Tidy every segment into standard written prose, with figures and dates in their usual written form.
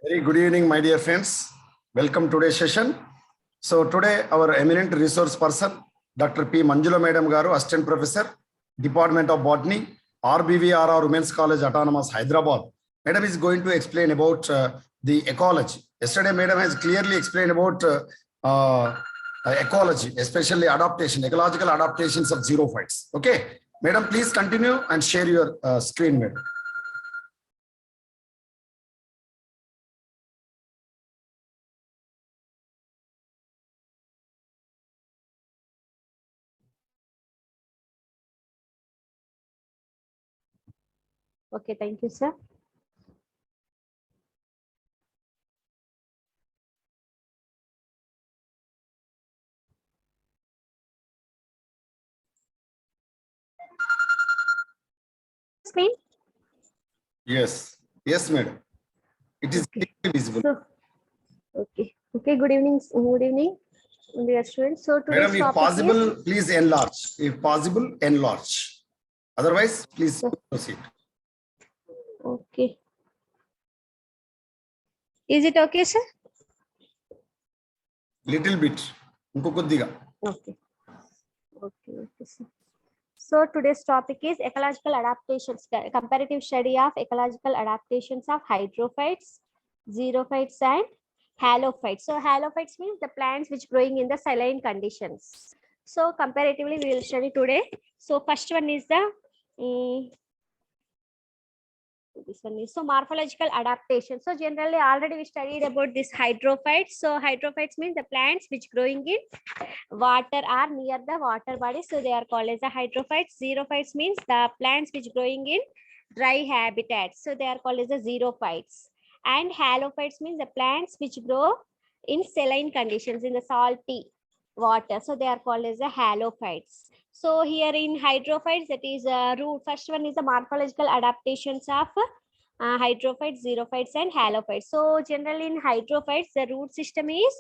Very good evening, my dear friends. Welcome to today's session. So today our eminent resource person, Dr.P. MANJULA Madam Garu, Assistant Professor, Department of Botany, RBVRR Women's College, Autonomous, Hyderabad. Madam is going to explain about the ecology. Yesterday, Madam has clearly explained about ecology, especially adaptation, ecological adaptations of xerophytes. Okay, Madam, please continue and share your screen, Madam. Okay, thank you, sir. Screen? Yes, yes, Madam. It is visible. So, okay, good evening, dear students. So today's Madam, if topic possible, is, please enlarge. If possible, enlarge. Otherwise, please proceed. Okay. Is it okay, sir? Little bit. Unko koddiga. Okay. Okay, sir. So today's topic is ecological adaptations, comparative study of ecological adaptations of hydrophytes, xerophytes, and halophytes. So halophytes means the plants which growing in the saline conditions. So comparatively, we will study today. So first one is the this one is so morphological adaptation. So generally already we studied about this hydrophytes. So hydrophytes means the plants which growing in water or near the water body, so they are called as the hydrophytes. Xerophytes means the plants which growing in dry habitats, so they are called as the xerophytes. And halophytes means the plants which grow in saline conditions, in the salty water, so they are called as the halophytes. So here in hydrophytes, that is root. First one is the morphological adaptations of hydrophytes, xerophytes, and halophytes. So generally in hydrophytes, the root system is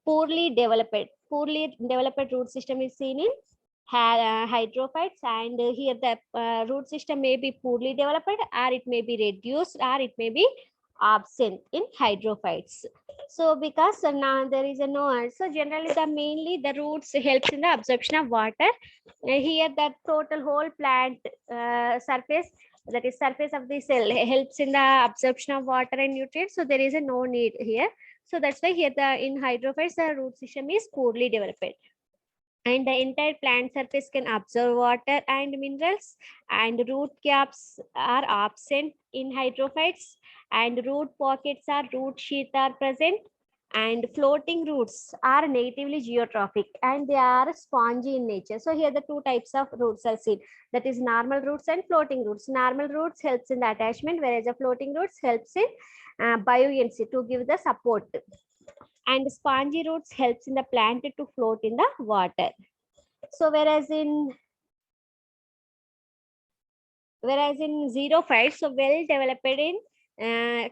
poorly developed. Poorly developed root system is seen in hydrophytes, and here the root system may be poorly developed, or it may be reduced, or it may be absent in hydrophytes. So because now there is a no, so generally the mainly the roots helps in the absorption of water. Here the total whole plant surface, that is surface of the cell, helps in the absorption of water and nutrients, so there is a no need here. So that's why here the in hydrophytes the root system is poorly developed, and the entire plant surface can absorb water and minerals, and root caps are absent in hydrophytes, and root pockets or root sheath are present, and floating roots are natively geotrophic, and they are spongy in nature. So here the two types of roots are seen, that is normal roots and floating roots. Normal roots helps in the attachment, whereas the floating roots helps in buoyancy, to give the support, and spongy roots helps in the plant to float in the water. So whereas in xerophytes, so well developed in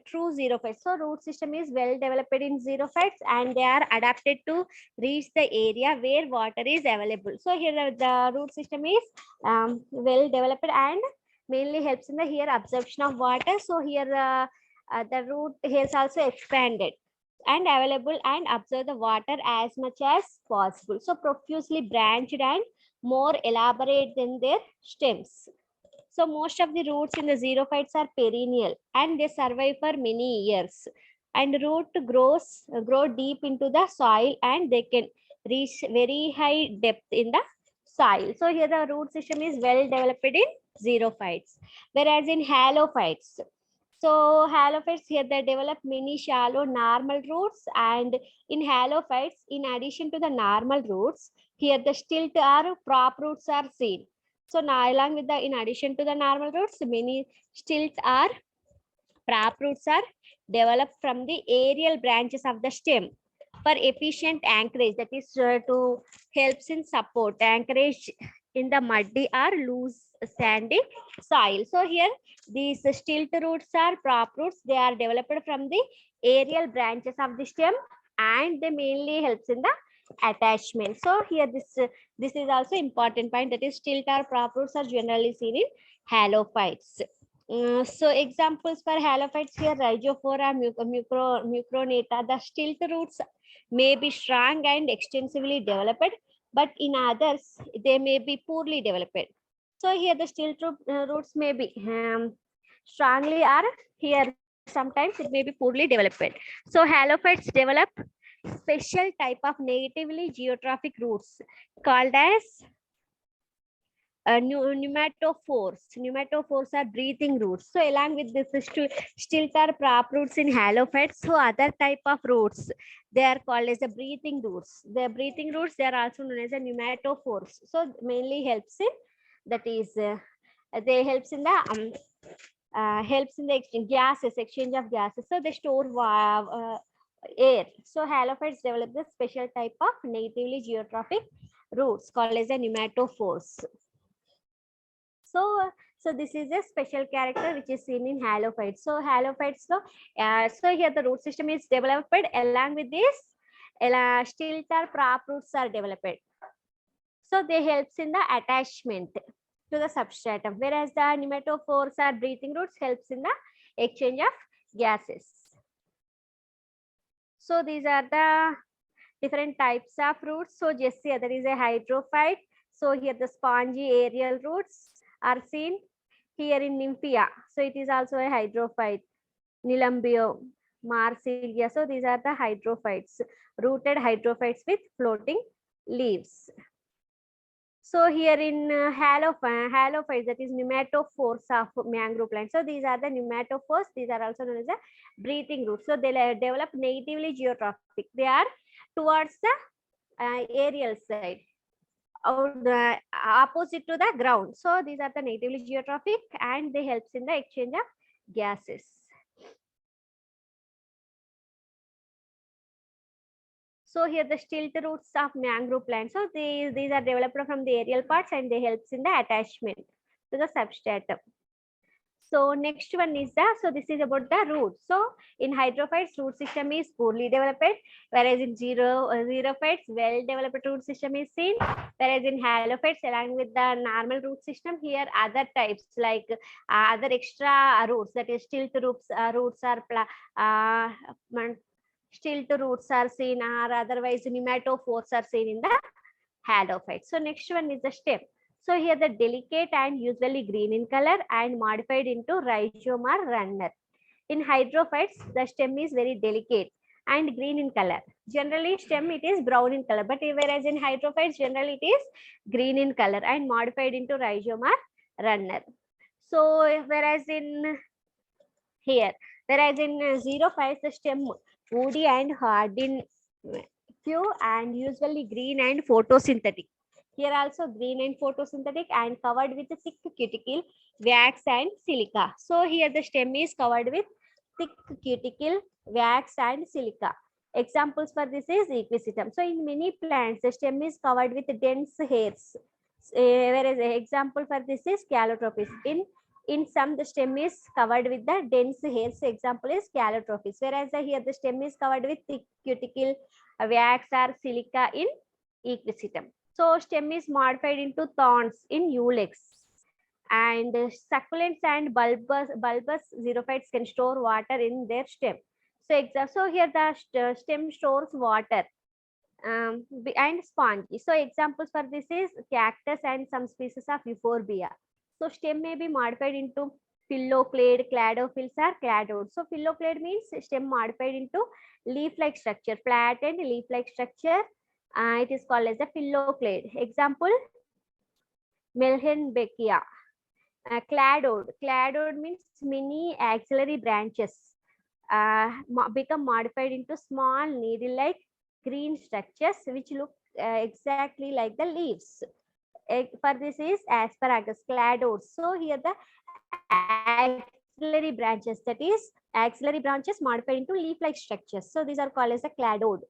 true xerophytes. So root system is well developed in xerophytes, and they are adapted to reach the area where water is available. So here the root system is well developed and mainly helps in the here absorption of water. So here the root is also expanded and available and absorb the water as much as possible. So profusely branched and more elaborate than their stems. So most of the roots in the xerophytes are perennial, and they survive for many years. And root grow deep into the soil, and they can reach very high depth in the soil. So here the root system is well developed in xerophytes, whereas in halophytes, so halophytes here they develop many shallow normal roots, and in halophytes, in addition to the normal roots, here the stilt or prop roots are seen. So now along with the in addition to the normal roots, many stilts or prop roots are developed from the aerial branches of the stem for efficient anchorage, that is to helps in support anchorage in the muddy or loose sandy soil. So here these stilt roots or prop roots, they are developed from the aerial branches of the stem, and they mainly helps in the attachment. So here this is also important point, that is stilt or prop roots are generally seen in halophytes. So examples for halophytes here, rhizophora, mucronata. The stilt roots may be strong and extensively developed, but in others they may be poorly developed. So here the roots may be strongly, or here sometimes it may be poorly developed. So halophytes develop special type of negatively geotrophic roots called as pneumatophores. Pneumatophores are breathing roots. So along with this stilt or prop roots in halophytes, so other type of roots, they are called as the breathing roots. The breathing roots, they are also known as the pneumatophores. So mainly helps in, that is, they helps in the exchange of gases. So they store air. So halophytes develop the special type of negatively geotrophic roots called as the pneumatophores. So this is a special character which is seen in halophytes. So halophytes, so here the root system is developed. Along with this, stilt or prop roots are developed. So they helps in the attachment to the substratum, whereas the pneumatophores or breathing roots helps in the exchange of gases. So these are the different types of roots. So just here there is a hydrophyte. So here the spongy aerial roots are seen here in Nymphia. So it is also a hydrophyte. Nilumbio, Marsilia. So these are the hydrophytes, rooted hydrophytes with floating leaves. So here in halophytes, that is pneumatophores of mangrove plant. So these are the pneumatophores. These are also known as the breathing roots. So they develop natively geotrophic. They are towards the aerial side, or the opposite to the ground. So these are the natively geotrophic, and they helps in the exchange of gases. So here the stilt roots of mangrove plants. So these are developed from the aerial parts, and they helps in the attachment to the substratum. So next one is so this is about the roots. So in hydrophytes, root system is poorly developed, whereas in xerophytes, well developed root system is seen, whereas in halophytes, along with the normal root system, here other types like other extra roots, that is stilt roots stilt roots are seen, or otherwise pneumatophores are seen in the halophytes. So next one is the stem. So here the delicate and usually green in color and modified into rhizome or runner. In hydrophytes, the stem is very delicate and green in color. Generally, stem it is brown in color, but whereas in hydrophytes, generally it is green in color and modified into rhizome or runner. So whereas in xerophytes, the stem woody and hard in few and usually green and photosynthetic. Here also green and photosynthetic and covered with a thick cuticle, wax and silica. So here the stem is covered with thick cuticle, wax and silica. Examples for this is equisetum. So in many plants, the stem is covered with dense hairs. Whereas an example for this is calotropis. In some, the stem is covered with the dense hairs. Example is calotropis. Whereas here the stem is covered with thick cuticle, wax or silica in equisetum. So stem is modified into thorns in Ulex. And succulents and bulbous xerophytes can store water in their stem. So here the stem stores water and spongy. So examples for this is cactus and some species of euphorbia. So stem may be modified into phylloclade, cladophylls or cladodes. So phylloclade means stem modified into leaf-like structure, flattened leaf-like structure. It is called as a phylloclade. Example, Melhenbeckia. Cladode means many axillary branches become modified into small needle-like green structures which look exactly like the leaves. For this is asparagus, cladodes. So here the axillary branches, that is axillary branches modified into leaf-like structures. So these are called as a cladode.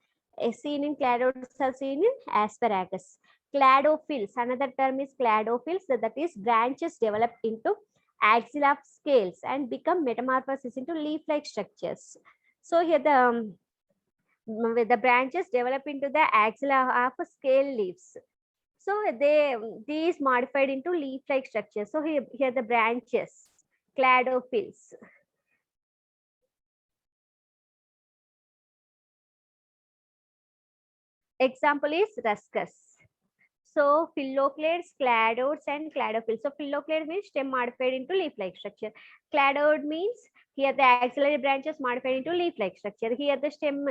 Seen in cladodes are seen in asparagus. Cladophylls, another term is cladophylls, that is branches develop into axilla of scales and become metamorphosis into leaf-like structures. So here the branches develop into the axilla of scale leaves. So these modified into leaf-like structures. So here the branches Cladophylls. Example is Ruscus. So phylloclades, cladodes, and cladophylls. So phylloclade means stem modified into leaf-like structure. Cladode means here the axillary branches modified into leaf-like structure. Here the stem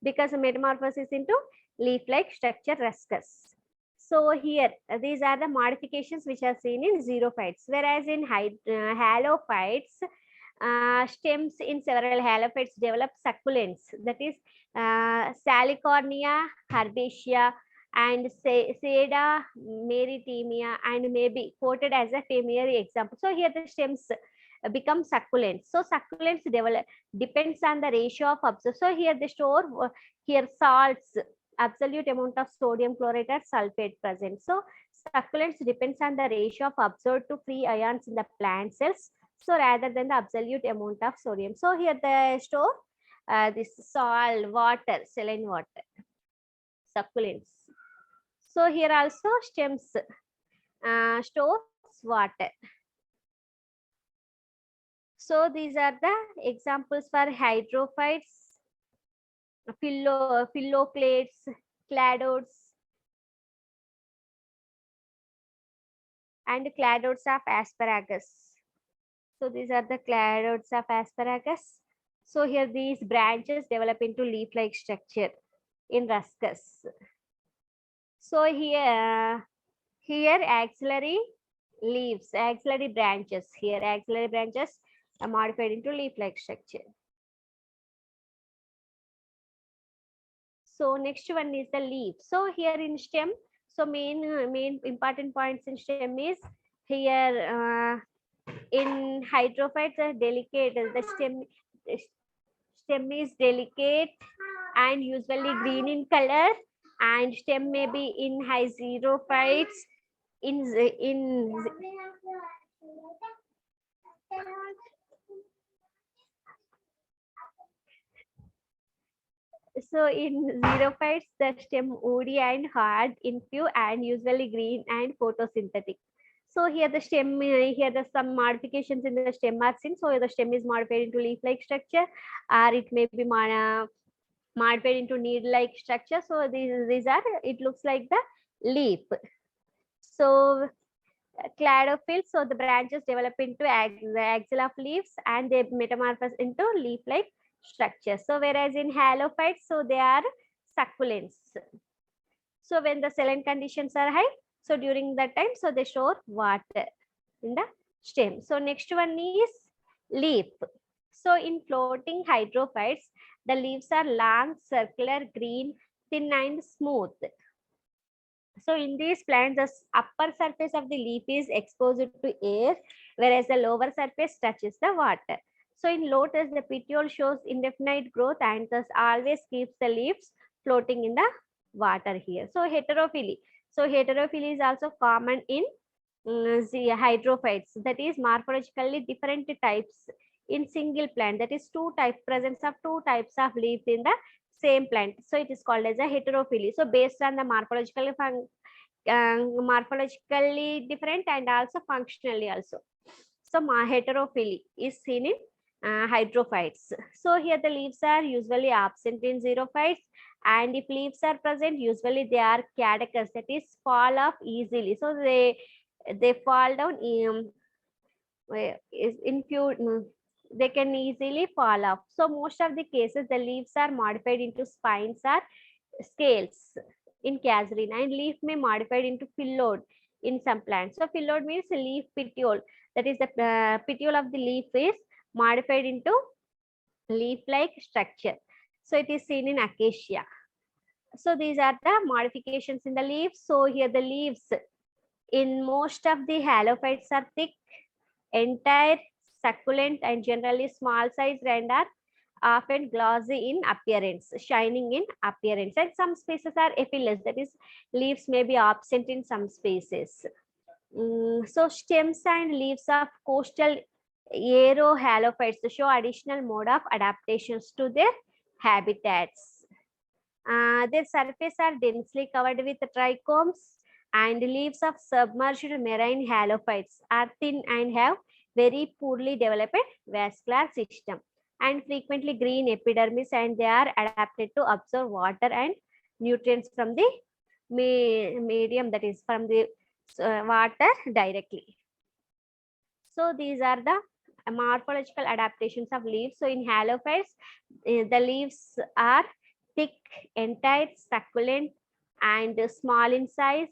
because metamorphosis into leaf-like structure, Ruscus. So here these are the modifications which are seen in xerophytes, whereas in halophytes, stems in several halophytes develop succulents, that is Salicornia herbacea and Seda maritimia, and may be quoted as a primary example. So here the stems become succulents. So succulents develop depends on the ratio of absorption. So here they store here salts, absolute amount of sodium chloride or sulfate present. So succulents depends on the ratio of absorbed to free ions in the plant cells. So rather than the absolute amount of sodium. So here they store this salt, water, saline water, succulents. So here also stems stores water. So these are the examples for hydrophytes, phylloclades, cladodes, and cladodes of asparagus. So these are the cladodes of asparagus. So here these branches develop into leaf-like structure in Ruscus. So here axillary leaves, axillary branches, here axillary branches are modified into leaf-like structure. So next one is the leaf. So here in stem, so main important points in stem is here in hydrophytes are delicate. The stem is delicate and usually green in color, and stem may be in xerophytes so in xerophytes, the stem woody and hard in few and usually green and photosynthetic. So here the stem, here the some modifications in the stem are seen. So the stem is modified into leaf-like structure, or it may be modified into needle-like structure. So these are, it looks like the leaf. So cladophylls, so the branches develop into the axilla of leaves and they metamorphose into leaf-like structure. So whereas in halophytes, so they are succulents. So when the saline conditions are high, so during that time, so they store water in the stem. So next one is leaf. So in floating hydrophytes, the leaves are long, circular, green, thin and smooth. So in these plants, the upper surface of the leaf is exposed to air, whereas the lower surface touches the water. So in lotus, the petiole shows indefinite growth and thus always keeps the leaves floating in the water here. So heterophily. So heterophily is also common in the hydrophytes, that is morphologically different types in single plant, that is presence of two types of leaves in the same plant. So it is called as a heterophily. So based on the morphologically different and also functionally also. So heterophily is seen in hydrophytes. So here the leaves are usually absent in xerophytes, and if leaves are present, usually they are caducous, that is fall off easily. So they fall down they can easily fall off. So most of the cases, the leaves are modified into spines or scales in casuarina, and leaf may modified into phylloid in some plants. So phylloid means leaf petiole, that is the petiole of the leaf is modified into leaf-like structure. So it is seen in acacia. So these are the modifications in the leaves. So here the leaves in most of the halophytes are thick, entire, succulent, and generally small sized and are often glossy in appearance, shining in appearance. And some species are ephyllous, that is leaves may be absent in some species. So stems and leaves of coastal aerohalophytes show additional mode of adaptations to their habitats. Their surface are densely covered with trichomes, and leaves of submerged marine halophytes are thin and have very poorly developed vascular system, and frequently green epidermis, and they are adapted to absorb water and nutrients from the medium, that is from the water directly. So these are the morphological adaptations of leaves. So in halophytes, the leaves are thick, entire, succulent, and small in size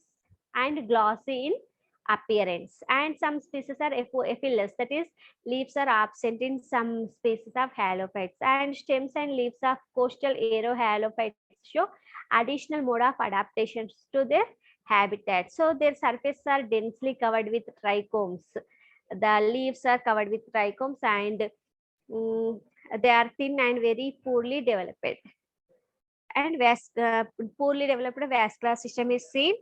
and glossy in appearance. And some species are ephyllous, that is, leaves are absent in some species of halophytes. And stems and leaves of coastal aerohalophytes show additional mode of adaptations to their habitat. So their surfaces are densely covered with trichomes. The leaves are covered with trichomes, and they are thin and very poorly developed. And poorly developed vascular system is seen,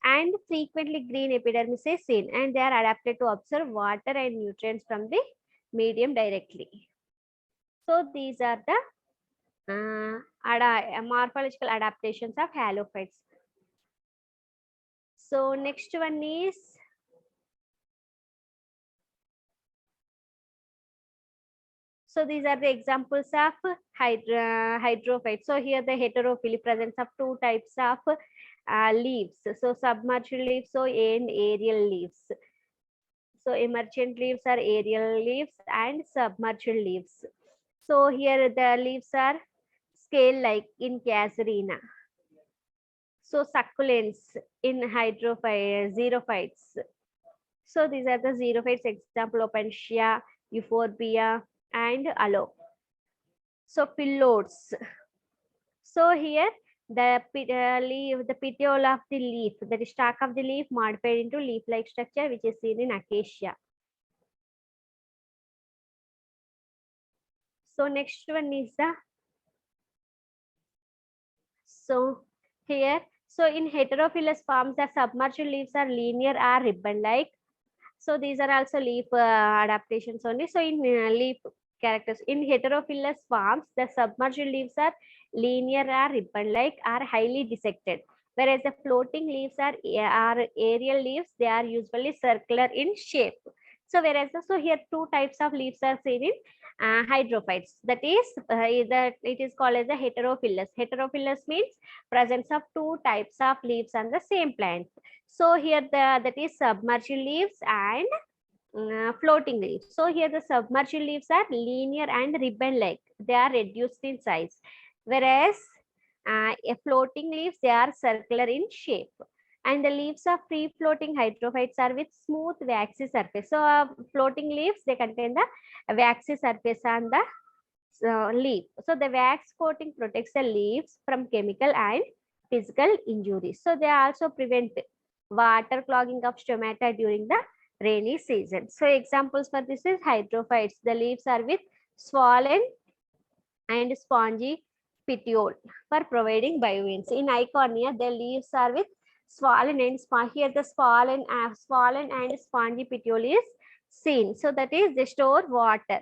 and frequently green epidermis is seen, and they are adapted to absorb water and nutrients from the medium directly. So these are the morphological adaptations of halophytes. So next one is so these are the examples of hydrophytes. So here the heterophily presence of two types of leaves. So submerged leaves, so and aerial leaves. So emergent leaves are aerial leaves and submerged leaves. So here the leaves are scale-like in Casuarina. So succulents in xerophytes. So these are the xerophytes, example Opentia, Euphorbia, and Aloe. So phyllodes. So here the petiole of the leaf, that is stalk of the leaf, modified into leaf-like structure, which is seen in Acacia. So next one is the here. So in heterophilous forms, the submerged leaves are linear or ribbon-like. So these are also leaf adaptations only. So in leaf characters, in heterophilous forms, the submerged leaves are linear or ribbon-like or highly dissected, whereas the floating leaves are aerial leaves. They are usually circular in shape. So whereas so here two types of leaves are seen in hydrophytes. That is that it is called as a heterophilous. Heterophilous means presence of two types of leaves on the same plant. So here that is submerged leaves and floating leaves. So here the submerged leaves are linear and ribbon-like. They are reduced in size, whereas floating leaves, they are circular in shape. And the leaves of free-floating hydrophytes are with smooth waxy surface. So floating leaves, they contain the waxy surface on the leaf. So the wax coating protects the leaves from chemical and physical injuries. So they also prevent water clogging of stomata during the rainy season. So examples for this is hydrophytes. The leaves are with swollen and spongy petiole for providing buoyancy. In Iconia, the leaves are with swollen and spongy. Here the swollen and spongy petiole is seen. So that is they store water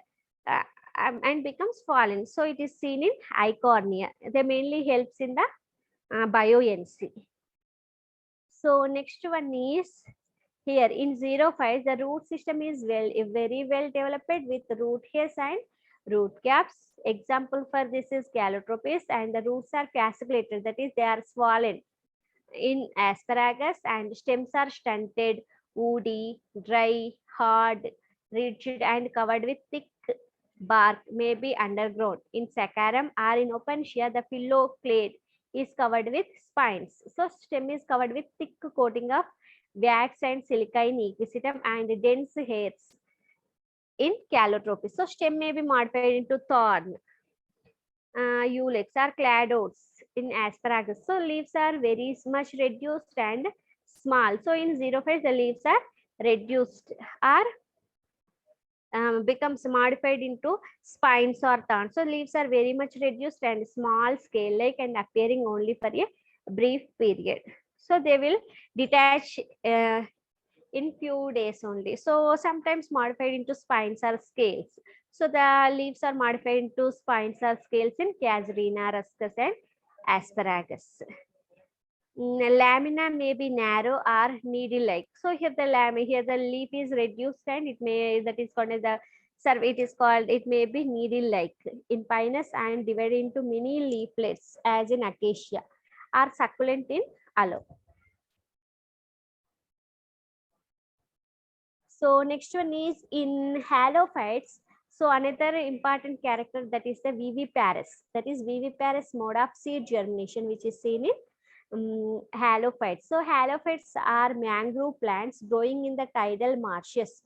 and becomes swollen. So it is seen in Iconia. They mainly helps in the buoyancy. So next one is here in xerophytes, the root system is very well developed with root hairs and root caps. Example for this is calotropis, and the roots are fasciculated, that is they are swollen. In asparagus, and stems are stunted, woody, dry, hard, ridged, and covered with thick bark, may be underground. In saccharum or in Opentia, the phylloclade is covered with spines. So stem is covered with thick coating of wax and silica in equisetum and dense hairs in calotropis. So stem may be modified into thorn, ulex or cladodes in asparagus. So leaves are very much reduced and small. So in xerophytes, the leaves are reduced or becomes modified into spines or thorns. So leaves are very much reduced and small scale like and appearing only for a brief period. So they will detach in few days only. So sometimes modified into spines or scales. So the leaves are modified into spines or scales in Casuarina, Ruscus, and asparagus. Lamina may be narrow or needle-like. So here the leaf is reduced and it may that is called as the it is called it may be needle-like in pinus and divided into many leaflets as in acacia, or succulent in aloe. So next one is in halophytes. So another important character, that is the viviparous. That is viviparous mode of seed germination, which is seen in halophytes. So halophytes are mangrove plants growing in the tidal marshes,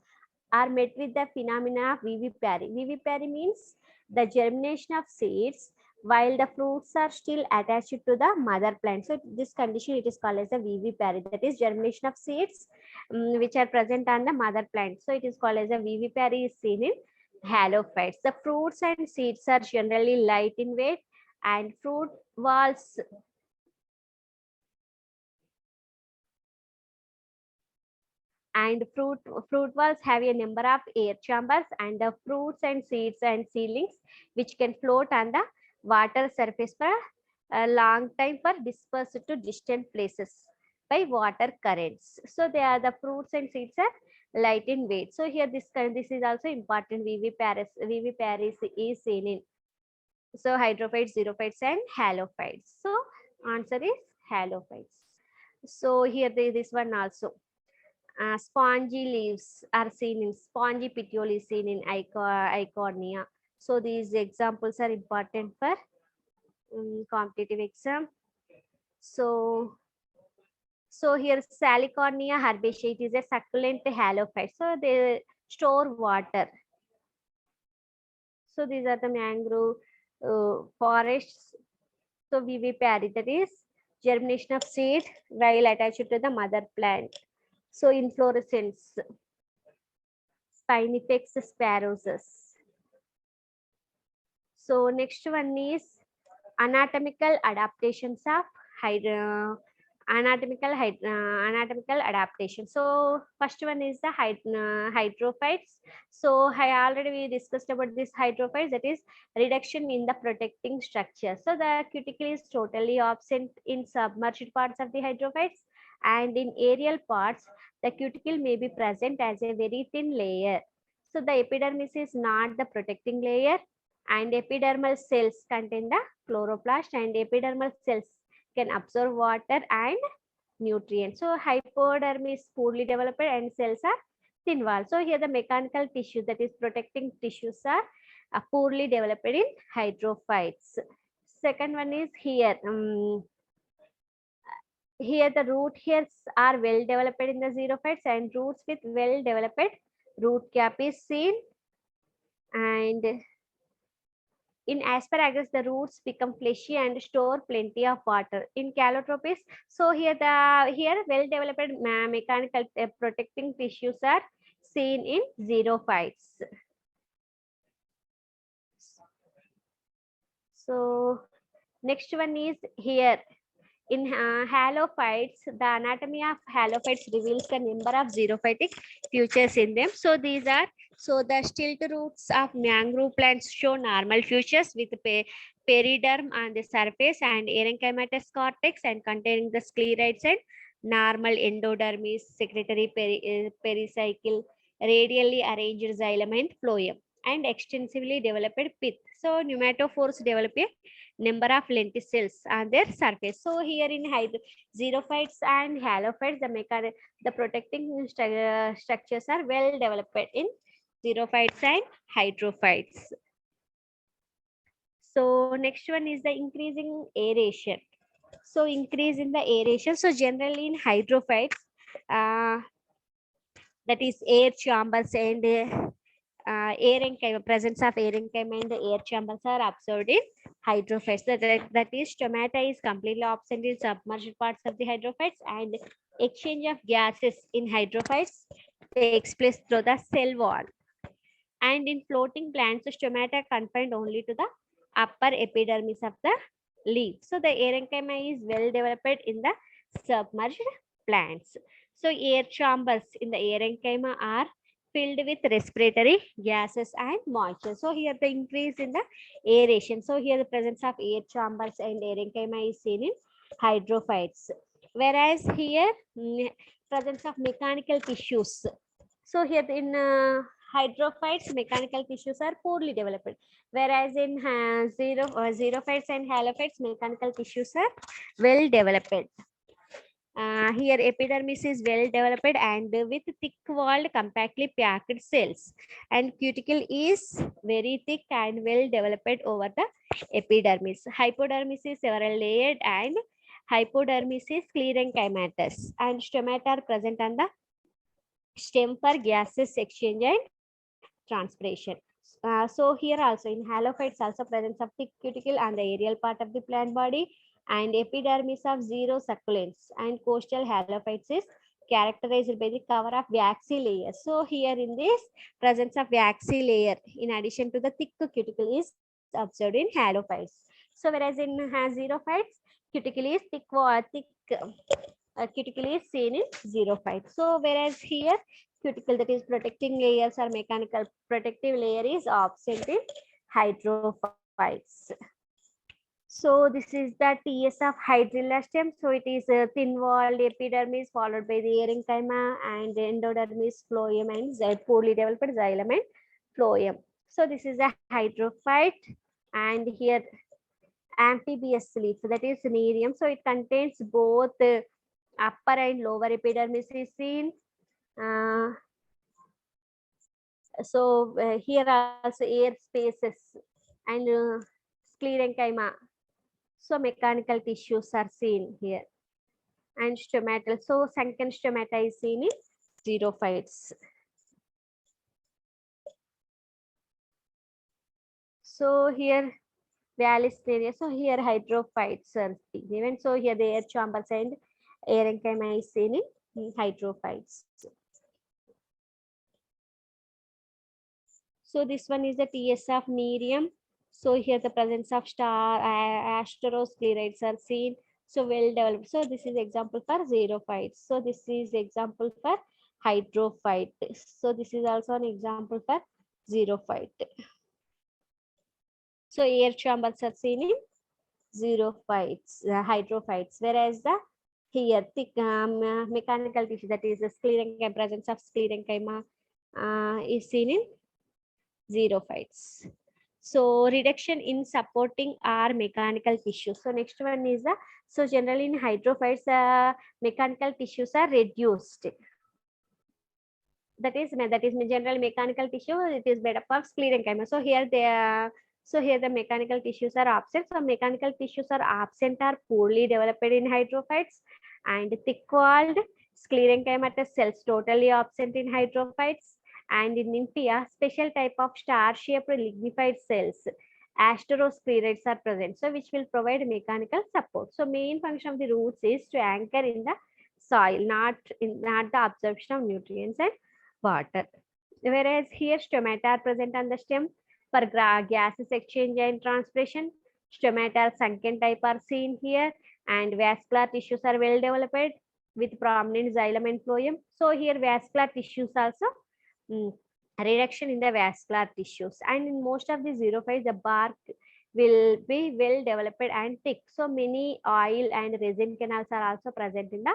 are met with the phenomena of vivipary. Vivipary means the germination of seeds while the fruits are still attached to the mother plant. So this condition it is called as the vivipary. That is germination of seeds which are present on the mother plant. So it is called as a vivipary is seen in halophytes. The fruits and seeds are generally light in weight, and fruit walls fruit walls have a number of air chambers, and the fruits and seeds and seedlings which can float on the water surface for a long time for dispersed to distant places by water currents. So they are the fruits and seeds are light in weight. So here this is also important. Viviparous is seen in hydrophytes, xerophytes, and halophytes. So answer is halophytes. So here this one also. Spongy leaves are seen in spongy petiole is seen in Icornia. So these examples are important for competitive exam. So here Salicornia herbaceae, it is a succulent halophyte. So they store water. So these are the mangrove forests. So vivipary, that is germination of seed while attached to the mother plant. So inflorescence, Spinifex sparrosus. So next one is anatomical adaptations of anatomical adaptation. So first one is the hydrophytes. So we discussed about this hydrophytes, that is reduction in the protecting structure. So the cuticle is totally absent in submerged parts of the hydrophytes, and in aerial parts the cuticle may be present as a very thin layer. So the epidermis is not the protecting layer, and epidermal cells contain the chloroplast, and epidermal cells can absorb water and nutrients. So hypodermis is poorly developed and cells are thin wall. So here the mechanical tissue, that is protecting tissues, are poorly developed in hydrophytes. Second one is here. Here the root hairs are well developed in the xerophytes, and roots with well developed root cap is seen. And in asparagus, the roots become fleshy and store plenty of water. In calotropis, so here well developed mechanical protecting tissues are seen in xerophytes. So next one is here. In halophytes, the anatomy of halophytes reveals the number of xerophytic features in them. So these are, the stilt roots of mangrove plants show normal features with periderm on the surface and erenchymatous cortex and containing the sclerites and normal endodermis, secretory pericycle, radially arranged xylem and phloem, and extensively developed pith. So pneumatophores develop a number of lenticels on their surface. So here in xerophytes and halophytes, the protecting structures are well developed in xerophytes and hydrophytes. So next one is the increasing aeration. So increase in the aeration. So generally in hydrophytes, that is air chambers and presence of aerenchyma and the air chambers are observed in hydrophytes. That is stomata is completely absent in submerged parts of the hydrophytes, and exchange of gases in hydrophytes takes place through the cell wall. And in floating plants, the stomata confined only to the upper epidermis of the leaf. So the aerenchyma is well developed in the submerged plants. So air chambers in the aerenchyma are filled with respiratory gases and moisture. So here the increase in the aeration. So here the presence of air chambers and aerenchyma is seen in hydrophytes. Whereas here, presence of mechanical tissues. So here in hydrophytes, mechanical tissues are poorly developed, whereas in xerophytes and halophytes, mechanical tissues are well developed. Here epidermis is well developed and with thick walled compactly packed cells, and cuticle is very thick and well developed over the epidermis. Hypodermis is several layered and hypodermis is sclerenchymatous, and stomata are present on the stem for gases exchange and transpiration. So here also in halophytes also presence of thick cuticle on the aerial part of the plant body, and epidermis of xero succulents, and coastal halophytes is characterized by the cover of waxy layer. So here in this presence of waxy layer in addition to the thick cuticle is observed in halophytes. So whereas in xerophytes, cuticle is cuticle is seen in xerophytes. So whereas here cuticle, that is protecting layers or mechanical protective layer, is absent in hydrophytes. So this is the TS of hydrilla stem. So it is a thin walled epidermis followed by the erenchyma and endodermis, phloem, and poorly developed xylem and phloem. So this is a hydrophyte, and here amphibious leaf, that is nerium. So it contains both upper and lower epidermis is seen. Here also air spaces and sclerenchyma. So mechanical tissues are seen here, and stomatal. So sunken stomata is seen in xerophytes. So here vallis area. So here hydrophytes are seen. Even so here the air chambers and erenchyma is seen in hydrophytes. So this one is the TS of nerium. So here the presence of asterosclerites are seen. So well developed. So this is example for xerophytes. So this is example for hydrophyte. So this is also an example for xerophyte. So air chambers are seen in xerophytes, hydrophytes, whereas the here thick mechanical tissue, that is the sclerenchyma, presence of sclerenchyma is seen in xerophytes. So reduction in supporting our mechanical tissues. So next one is the, so generally in hydrophytes, mechanical tissues are reduced. That is general mechanical tissue. It is made up of sclerenchyma. So here they are. So here the mechanical tissues are absent. So mechanical tissues are absent or poorly developed in hydrophytes, and thick-walled sclerenchymatous cells totally absent in hydrophytes. And in nymphaea, special type of star-shaped lignified cells, asterosclerites, are present, so which will provide mechanical support. So main function of the roots is to anchor in the soil, not the absorption of nutrients and water. Whereas here stomata are present on the stem for gases exchange and transpiration. Stomata sunken type are seen here, and vascular tissues are well developed with prominent xylem and phloem. So here vascular tissues also reduction in the vascular tissues, and in most of the xerophytes the bark will be well developed and thick. So many oil and resin canals are also present in the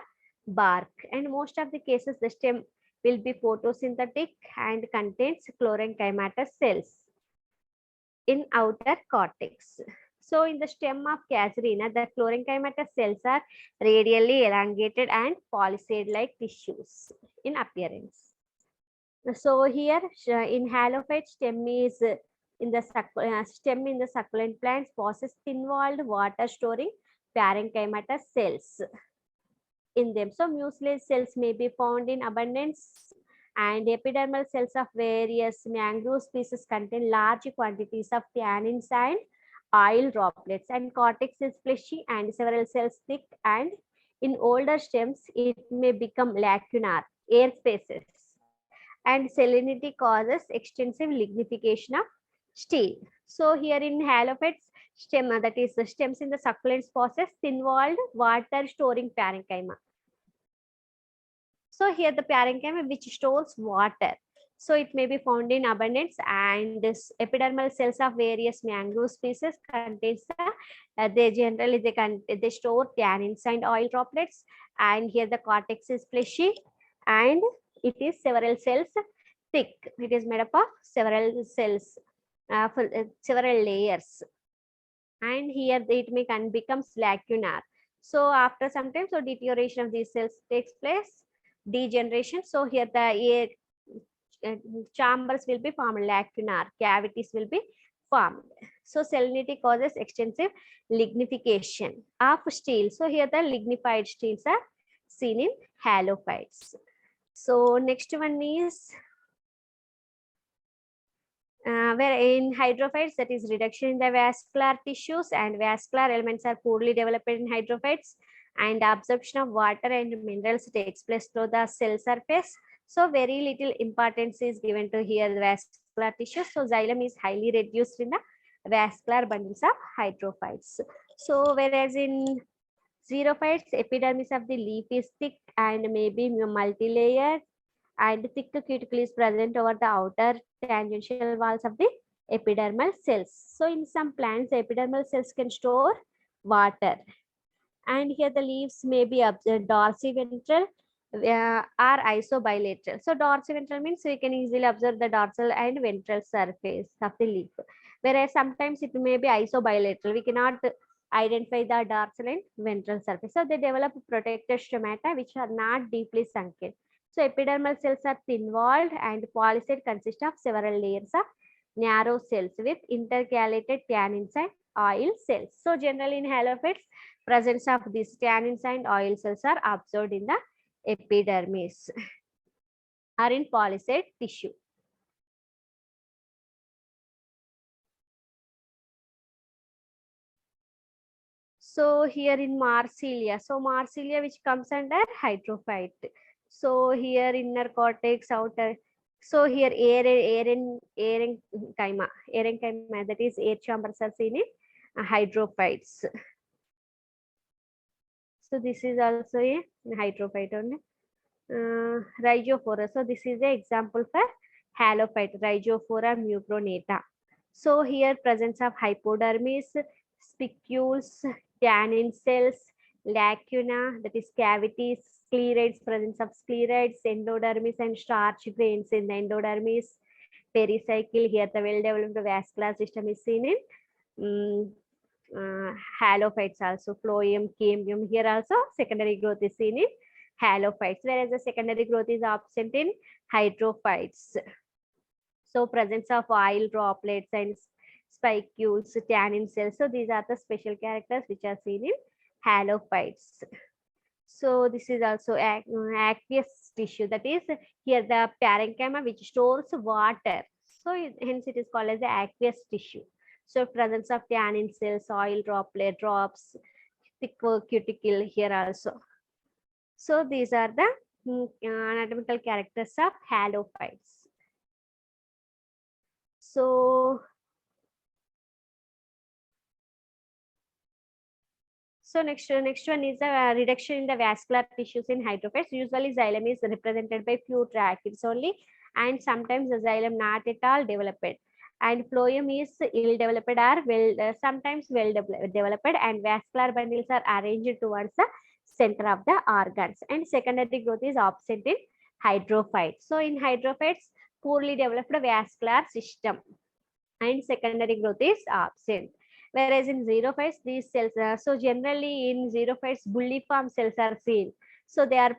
bark, and most of the cases the stem will be photosynthetic and contains chlorenchymatous cells in outer cortex. So in the stem of Casuarina, the chlorenchymatous cells are radially elongated and palisade-like tissues in appearance. So here in halophyte, stem in the succulent plants possess thin-walled water-storing parenchymatous cells in them. So mucilage cells may be found in abundance, and epidermal cells of various mangrove species contain large quantities of tannins and oil droplets, and cortex is fleshy and several cells thick, and in older stems it may become lacunar air spaces, and salinity causes extensive lignification of steel. So here in halophytes, stem, that is the stems in the succulents possess thin-walled water-storing parenchyma. So here the parenchyma which stores water. So it may be found in abundance, and this epidermal cells of various mangrove species contains they store tannins and oil droplets, and here the cortex is fleshy and it is several cells thick. It is made up of several cells, several layers, and here it may becomes lacunar. So after some time, so deterioration of these cells takes place, degeneration. So here the air chambers will be formed, lacunar cavities will be formed. So salinity causes extensive lignification of steel. So here the lignified steels are seen in halophytes. So next one is where in hydrophytes, that is reduction in the vascular tissues, and vascular elements are poorly developed in hydrophytes, and absorption of water and minerals takes place through the cell surface. So very little importance is given to here the vascular tissues. So xylem is highly reduced in the vascular bundles of hydrophytes. So whereas in xerophytes, epidermis of the leaf is thick and maybe multi-layered, and thick cuticle is present over the outer tangential walls of the epidermal cells. So in some plants, the epidermal cells can store water, and here the leaves may be dorsiventral or isobilateral. So dorsiventral means we can easily observe the dorsal and ventral surface of the leaf, whereas sometimes it may be isobilateral. We cannot identify the dorsal and ventral surface. So they develop protected stomata which are not deeply sunken. So epidermal cells are thin-walled, and polysaccharide consists of several layers of narrow cells with intercalated tannins and oil cells. So generally in halophytes, presence of these tannins and oil cells are observed in the epidermis or in polysaccharide tissue. So here in Marsilia, so Marsilia which comes under hydrophyte. So here inner cortex, outer. So here arenchyma, that is air chambers are seen in hydrophytes. So this is also a hydrophyte only. Rhizophora. So this is the example for halophyte, Rhizophora mupronata. So here presence of hypodermis, spicules, tannin cells, lacuna, that is cavities, sclerites, presence of sclerites, endodermis and starch grains in the endodermis, pericycle. Here the well-developed vascular system is seen in halophytes also, phloem, cambium. Here also secondary growth is seen in halophytes, whereas the secondary growth is absent in hydrophytes. So presence of oil droplets and spicules, tannin cells. So these are the special characters which are seen in halophytes. So this is also aqueous tissue, that is here the parenchyma which stores water. So hence it is called as the aqueous tissue. So presence of tannin cells, oil droplet, drops, thick cuticle here also. So these are the anatomical characters of halophytes. So next one is the reduction in the vascular tissues in hydrophytes. Usually xylem is represented by few trachytes only, and sometimes the xylem not at all developed, and phloem is ill developed or sometimes well developed, and vascular bundles are arranged towards the center of the organs, and secondary growth is absent in hydrophytes. So in hydrophytes, poorly developed vascular system and secondary growth is absent. Whereas in xerophytes, these cells so generally in xerophytes, bulliform cells are seen. So they are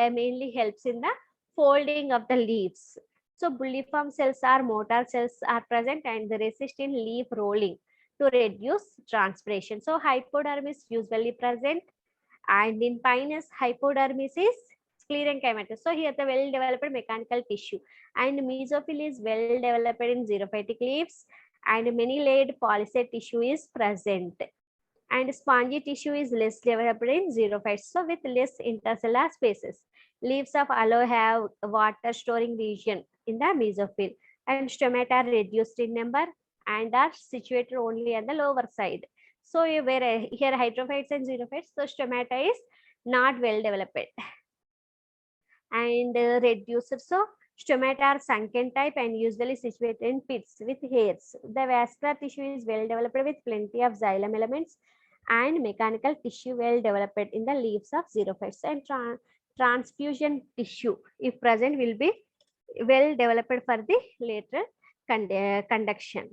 mainly helps in the folding of the leaves. So bulliform cells are motor cells are present, and they resist in leaf rolling to reduce transpiration. So hypodermis usually present, and in pinus, hypodermis is sclerenchymatous. So here the well developed mechanical tissue, and mesophyll is well developed in xerophytic leaves, and many layered polysaccharide tissue is present, and spongy tissue is less developed in xerophytes, so with less intercellular spaces. Leaves of aloe have water storing region in the mesophyll, and stomata are reduced in number and are situated only on the lower side. So where here hydrophytes and xerophytes, the stomata is not well developed and reduced. So Stomata are sunken type and usually situated in pits with hairs. The vascular tissue is well developed with plenty of xylem elements, and mechanical tissue well developed in the leaves of xerophytes. And transfusion tissue, if present, will be well developed for the later conduction.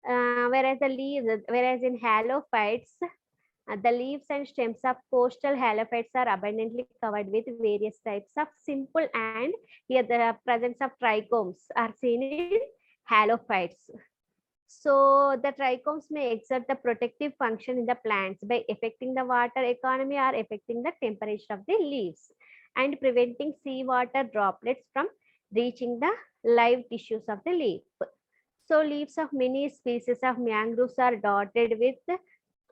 Whereas in halophytes, the leaves and stems of coastal halophytes are abundantly covered with various types of simple, and here the presence of trichomes are seen in halophytes. So the trichomes may exert the protective function in the plants by affecting the water economy or affecting the temperature of the leaves and preventing seawater droplets from reaching the live tissues of the leaf. So leaves of many species of mangroves are dotted with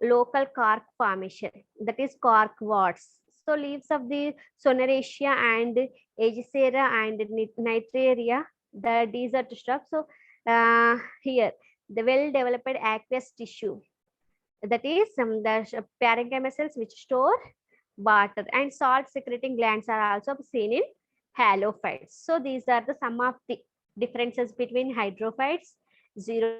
local cork formation, that is cork warts. So leaves of the Soneraceae and Aegicera and Nitraria, the desert stuff. So here the well developed aqueous tissue, that is the parenchyma cells which store water, and salt secreting glands are also seen in halophytes. So these are the some of the differences between hydrophytes,